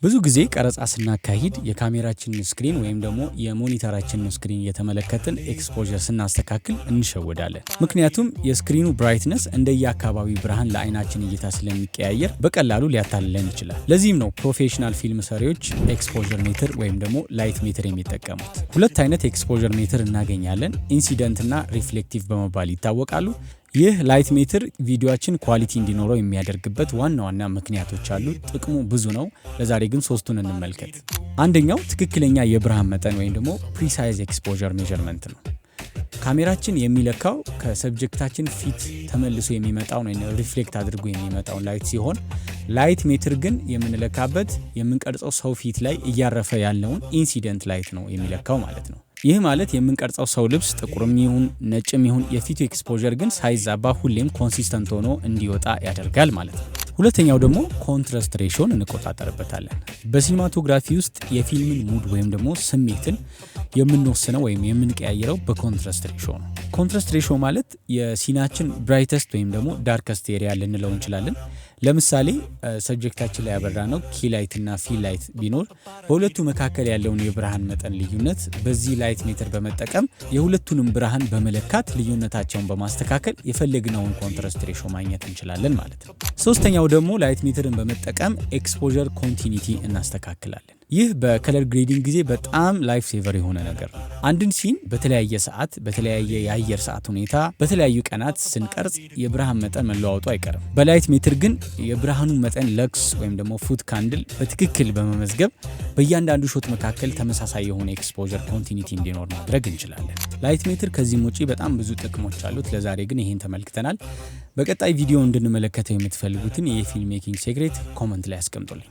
ብዙ ጊዜ ቀረጻ ስናካሂድ የካሜራችንን ስክሪን ወይም ደግሞ የሞኒተራችንን ስክሪን እየተመለከትን ኤክስፖዠር ስናስተካክል እንሸወዳለን። ምክንያቱም የስክሪኑ ብራይትነስ እንደየአካባቢ ብርሃን ለአይናችን እይታ ስለሚቀያየር በቀላሉ ሊያታልለን ይችላል። ለዚህም ነው ፕሮፌሽናል ፊልም ሰሪዎች ኤክስፖዠር ሜትር ወይም ደግሞ ላይት ሜትር የሚጠቀሙት። ሁለት አይነት ኤክስፖዠር ሜትር እናገኛለን። ኢንሲደንት እና ሪፍሌክቲቭ በመባል ይታወቃሉ። ይህ ላይት ሜትር ቪዲዮአችን ኳሊቲ እንዲኖረው የሚያደርግበት ዋና ዋና ምክንያቶች አሉ። ጥቅሙ ብዙ ነው። ለዛሬ ግን ሶስቱን እንመልከት። አንደኛው ትክክለኛ የብርሃን መጠን ወይም ደግሞ ፕሪሳይዝ ኤክስፖዠር ሜዠርመንት ነው። ካሜራችን የሚለካው ከሰብጀክታችን ፊት ተመልሶ የሚመጣውን ወይም ሪፍሌክት አድርጎ የሚመጣውን ላይት ሲሆን ላይት ሜትር ግን የምንለካበት የምንቀርጸው ሰው ፊት ላይ እያረፈ ያለውን ኢንሲደንት ላይት ነው የሚለካው ማለት ነው። ይህ ማለት የምንቀርጸው ሰው ልብስ ጥቁርም ይሁን ነጭም ይሁን የፊቱ ኤክስፖዠር ግን ሳይዛባ ሁሌም ኮንሲስተንት ሆኖ እንዲወጣ ያደርጋል ማለት ነው። ሁለተኛው ደግሞ ኮንትራስት ሬሾን እንቆጣጠርበታለን። በሲኒማቶግራፊ ውስጥ የፊልምን ሙድ ወይም ደግሞ ስሜትን የምንወስነው ወይም የምንቀያየረው በኮንትራስት ሬሾ ነው። ኮንትራስት ሬሾ ማለት የሲናችን ብራይተስት ወይም ደግሞ ዳርከስት ኤሪያ ልንለው እንችላለን። ለምሳሌ ሰብጀክታችን ላይ ያበራ ነው ኪ ላይት እና ፊል ላይት ቢኖር በሁለቱ መካከል ያለውን የብርሃን መጠን ልዩነት በዚህ ላይት ሜትር በመጠቀም የሁለቱንም ብርሃን በመለካት ልዩነታቸውን በማስተካከል የፈለግነውን ኮንትራስት ሬሾ ማግኘት እንችላለን ማለት ነው። ሶስተኛው ደግሞ ላይት ሜትርን በመጠቀም ኤክስፖዠር ኮንቲኒቲ እናስተካክላለን። ይህ በከለር ግሬዲንግ ጊዜ በጣም ላይፍ ሴቨር የሆነ ነገር ነው። አንድን ሲን በተለያየ ሰዓት፣ በተለያየ የአየር ሰዓት ሁኔታ፣ በተለያዩ ቀናት ስንቀርጽ የብርሃን መጠን መለዋወጡ አይቀርም። በላይት ሜትር ግን የብርሃኑ መጠን ለክስ ወይም ደግሞ ፉት ካንድል በትክክል በመመዝገብ በእያንዳንዱ ሾት መካከል ተመሳሳይ የሆነ ኤክስፖዠር ኮንቲኒቲ እንዲኖር ማድረግ እንችላለን። ላይት ሜትር ከዚህም ውጪ በጣም ብዙ ጥቅሞች አሉት። ለዛሬ ግን ይሄን ተመልክተናል። በቀጣይ ቪዲዮ እንድንመለከተው የምትፈልጉትን የፊልም ሜኪንግ ሴክሬት ኮመንት ላይ አስቀምጡልኝ።